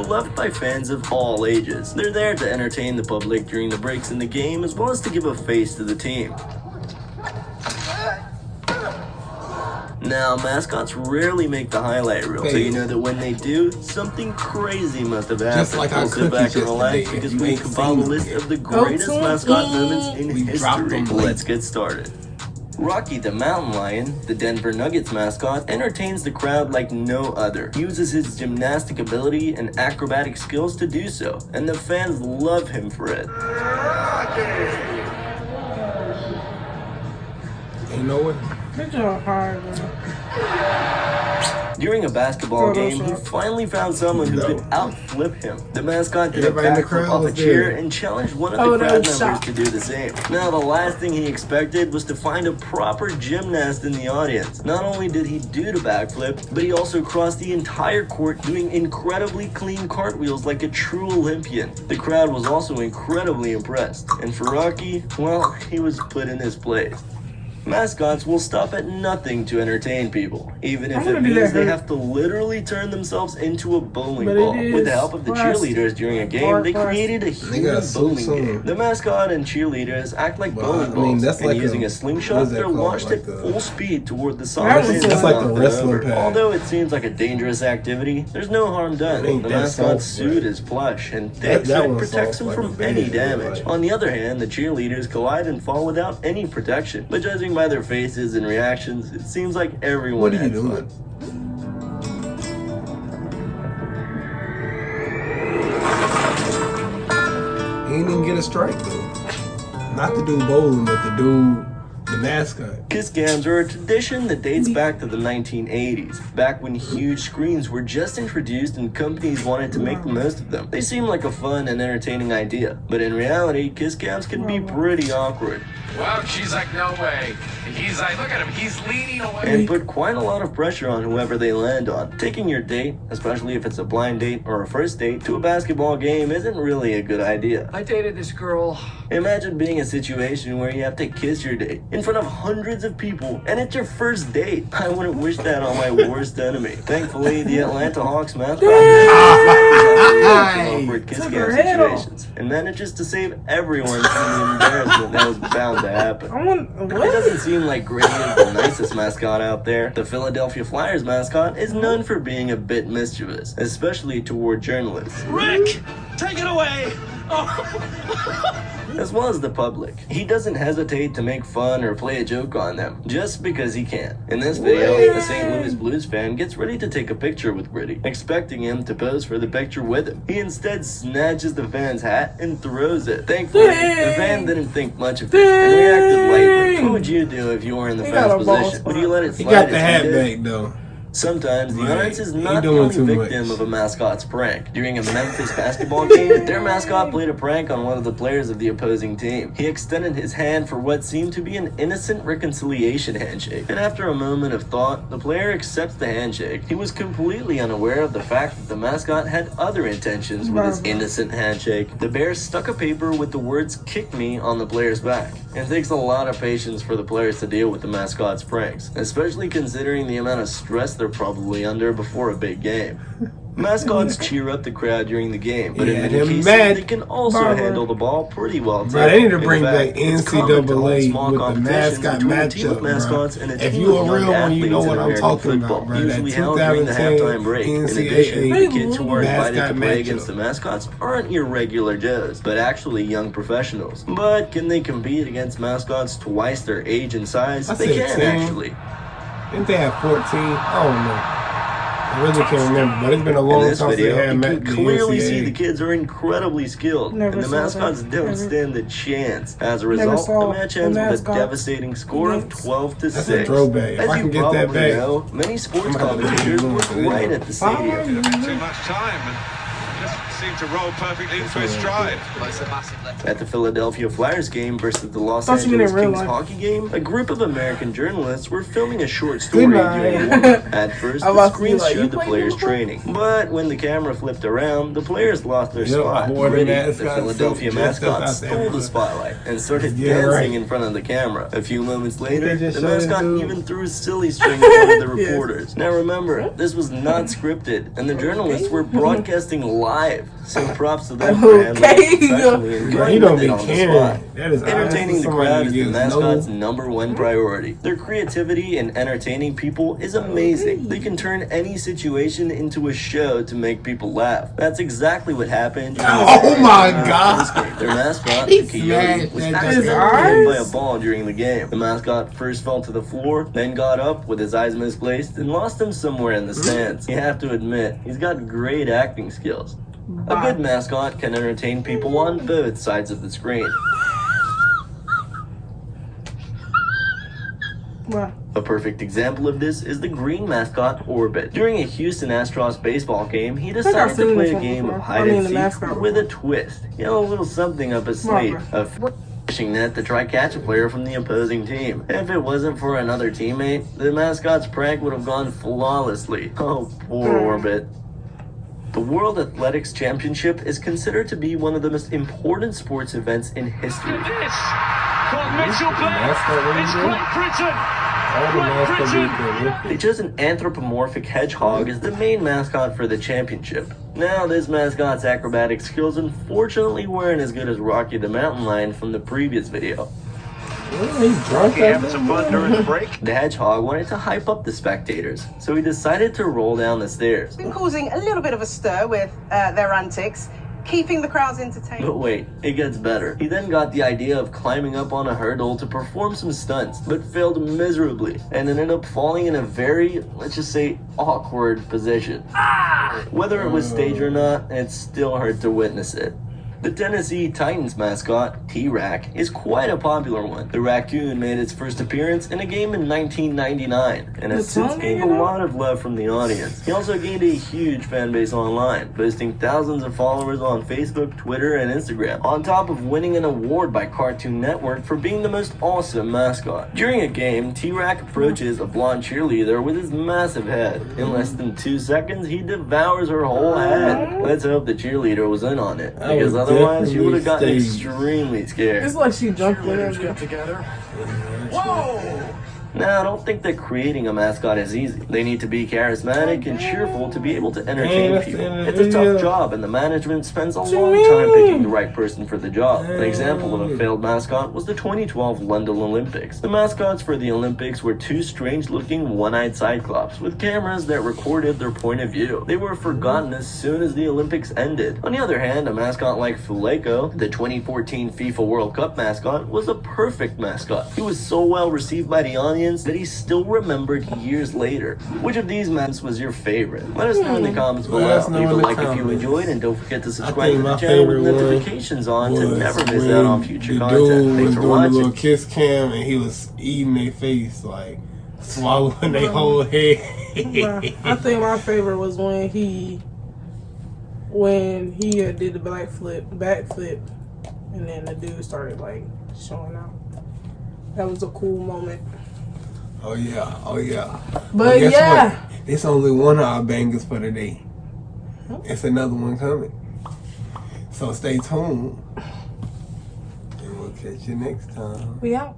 loved by fans of all ages. They're there to entertain the public during the breaks in the game, as well as to give a face to the team. Now, mascots rarely make the highlight reel, so you know that when they do, something crazy must have happened. Just like our sit back cookies and relax yesterday, because you we ain't compiled a seen list them of the greatest mascot moments in dropped history. them. Let's get started. Rocky the Mountain Lion, the Denver Nuggets mascot, entertains the crowd like no other. He uses his gymnastic ability and acrobatic skills to do so, and the fans love him for it. Ain't no way. Good job, hard, During a basketball game, he finally found someone who could outflip him. The mascot did Everybody a in the backflip crowd off a was chair there. and challenged one of Oh, the that crowd was members shock. to do the same. Now, the last thing he expected was to find a proper gymnast in the audience. Not only did he do the backflip, but he also crossed the entire court doing incredibly clean cartwheels like a true Olympian. The crowd was also incredibly impressed. And for Rocky, well, he was put in his place. Mascots will stop at nothing to entertain people, even if it means they have to literally turn themselves into a bowling ball. With the help of the cheerleaders during a game, they created a human bowling game. The mascot and cheerleaders act like bowling balls, that's and like using a slingshot, they're launched at full speed toward the solid end. That's like the wrestling pad. Although it seems like a dangerous activity, there's no harm done. The mascot's suit is plush and thick, so it protects him from any damage. On the other hand, the cheerleaders collide and fall without any protection. But judging by their faces and reactions, it seems like everyone What are you had doing? fun. He didn't even get a strike though. Not to do bowling, but to do the mascot. Kiss cams are a tradition that dates back to the 1980s, back when huge screens were just introduced and companies wanted to make the most of them. They seem like a fun and entertaining idea, but in reality, kiss cams can be pretty awkward. Well, she's like, no way. He's like, look at him, he's leaning away. And put quite a lot of pressure on whoever they land on. Taking your date, especially if it's a blind date or a first date, to a basketball game isn't really a good idea. I dated this girl. Imagine being in a situation where you have to kiss your date in front of hundreds of people, and it's your first date. I wouldn't wish that on my worst enemy. Thankfully, the Atlanta Hawks mascot awkward kiss cam situations and manages to save everyone from the embarrassment that was bound to happen. It doesn't seem like Gritty is the nicest mascot out there. The Philadelphia Flyers mascot is known for being a bit mischievous, especially toward journalists. Rick, take it away. As well as the public. He doesn't hesitate to make fun or play a joke on them, just because he can. In this video, a St. Louis Blues fan gets ready to take a picture with Gritty, expecting him to pose for the picture with him. He instead snatches the fan's hat and throws it. Thankfully, the fan didn't think much of it and reacted lightly. What would you do if you were in the fan's position? Would you let it slide? He got the hat back though. Sometimes the audience is He not the doing only too victim much. of a mascot's prank. During a Memphis basketball game, their mascot played a prank on one of the players of the opposing team. He extended his hand for what seemed to be an innocent reconciliation handshake. And after a moment of thought, the player accepts the handshake. He was completely unaware of the fact that the mascot had other intentions with his innocent handshake. The Bears stuck a paper with the words "kick me" on the player's back. It takes a lot of patience for the players to deal with the mascot's pranks, especially considering the amount of stress they're probably under before a big game. Mascots cheer up the crowd during the game, but in many cases, they can also handle the ball pretty well too. Bro, they need to bring fact, back it's common to hold NCAA small with the competitions mascot between a team of matchup, mascots bro. and a If team you a of young real one, you know athletes what in I'm American talking football, about, bro. That usually held during the 2010 halftime break. In NCAA addition, the kids who are invited to mascot play matchup. against the mascots aren't irregular Joes, but actually young professionals. But can they compete against mascots twice their age and size? They can, 10. actually. Didn't they have 14? I don't know. I really can't remember, but it's been a In long this time since they video, had you met can the clearly NCAA. see the kids are incredibly skilled, and the mascots don't stand a chance. As a result, the match ends with a devastating score of 12-6. That's a throwback. If As I you can get that probably back, know, many sports I'm gonna have to commentators do work it. right at the stadium. Too much time and just seemed to roll perfectly into his stride. At the Philadelphia Flyers game versus the Los Thought you meant Angeles in real Kings life. hockey game, a group of American journalists were filming a short story night. during warm-up. At first, I'm the about to be screen like, you showed the played players before? training, but when the camera flipped around, the players lost their Yep, spot. wore the Gritty, the mascot Philadelphia suit, dressed up mascot, out there, stole the bro. spotlight and started Yeah, dancing right. in front of the camera. A few moments They later, just the showed it, mascot dude. even threw a silly string at one of the Yes. reporters. Now remember, this was not scripted, and the journalists were broadcasting live, so props to them for handling it professionally and Bro, going he don't with be it on the caring. spot. That is Entertaining the somebody crowd is the gives mascot's no- number one priority. Their creativity in entertaining people is amazing. They can turn any situation into a show to make people laugh. That's exactly what happened. Oh my God. Their mascot, He the Coyote, smashed was that accidentally dude. hit by a ball during the game. The mascot first fell to the floor, then got up with his eyes misplaced and lost him somewhere in the stands. You have to admit, he's got great acting skills. A good mascot can entertain people on both sides of the screen. Wow. A perfect example of this is the green mascot Orbit. During a Houston Astros baseball game, he decided to seen play this a one game before. of I hide mean, and the seek mascot with a before. twist. You know, a little something up his sleeve. A fishing net to try catch a player from the opposing team. If it wasn't for another teammate, the mascot's prank would have gone flawlessly. Oh, poor Orbit. The World Athletics Championship is considered to be one of the most important sports events in history. This called Mitchell mascot Blair. really It's good? Great Britain. All the mascots Great be Britain. good. They chose an anthropomorphic hedgehog as the main mascot for the championship. Now, this mascot's acrobatic skills unfortunately weren't as good as Rocky the Mountain Lion from the previous video. He's drunk out Having some fun during the break. The hedgehog wanted to hype up the spectators, so he decided to roll down the stairs. Been causing a little bit of a stir with their antics, keeping the crowds entertained. But wait, it gets better. He then got the idea of climbing up on a hurdle to perform some stunts, but failed miserably and ended up falling in a very, let's just say, awkward position. Whether it was staged or not, it still hurt to witness it. The Tennessee Titans mascot, T-Rack, is quite a popular one. The raccoon made its first appearance in a game in 1999 and has since gained a lot of love from the audience. He also gained a huge fan base online, boasting thousands of followers on Facebook, Twitter, and Instagram, on top of winning an award by Cartoon Network for being the most awesome mascot. During a game, T-Rack approaches a blonde cheerleader with his massive head. In less than 2 seconds, he devours her whole head. Let's hope the cheerleader was in on it, because otherwise she would have gotten extremely scared. It's like she jumped in there. Together. Whoa! Now, I don't think that creating a mascot is easy. They need to be charismatic and cheerful to be able to entertain that's people. the end of It's the a tough video. job, and the management spends a long time picking the right person for the job. An example of a failed mascot was the 2012 London Olympics. The mascots for the Olympics were two strange-looking one-eyed cyclops with cameras that recorded their point of view. They were forgotten as soon as the Olympics ended. On the other hand, a mascot like Fuleko, the 2014 FIFA World Cup mascot, was a perfect mascot. He was so well received by the audience that he's still remembered years later. Which of these mascots was your favorite? Let us know in the comments below. Let us know Leave a in the like if you comments. enjoyed, and don't forget to I subscribe think to the my channel with favorite one notifications on to was never miss when out on future the content. dude Thanks was for doing the watching. little kiss cam and he was eating their face, like swallowing their whole head. I think my favorite was when he did the backflip, and then the dude started like showing out. That was a cool moment. Oh yeah, oh yeah. But guess yeah. what? It's only one of our bangers for today. It's another one coming. So stay tuned. And we'll catch you next time. We out.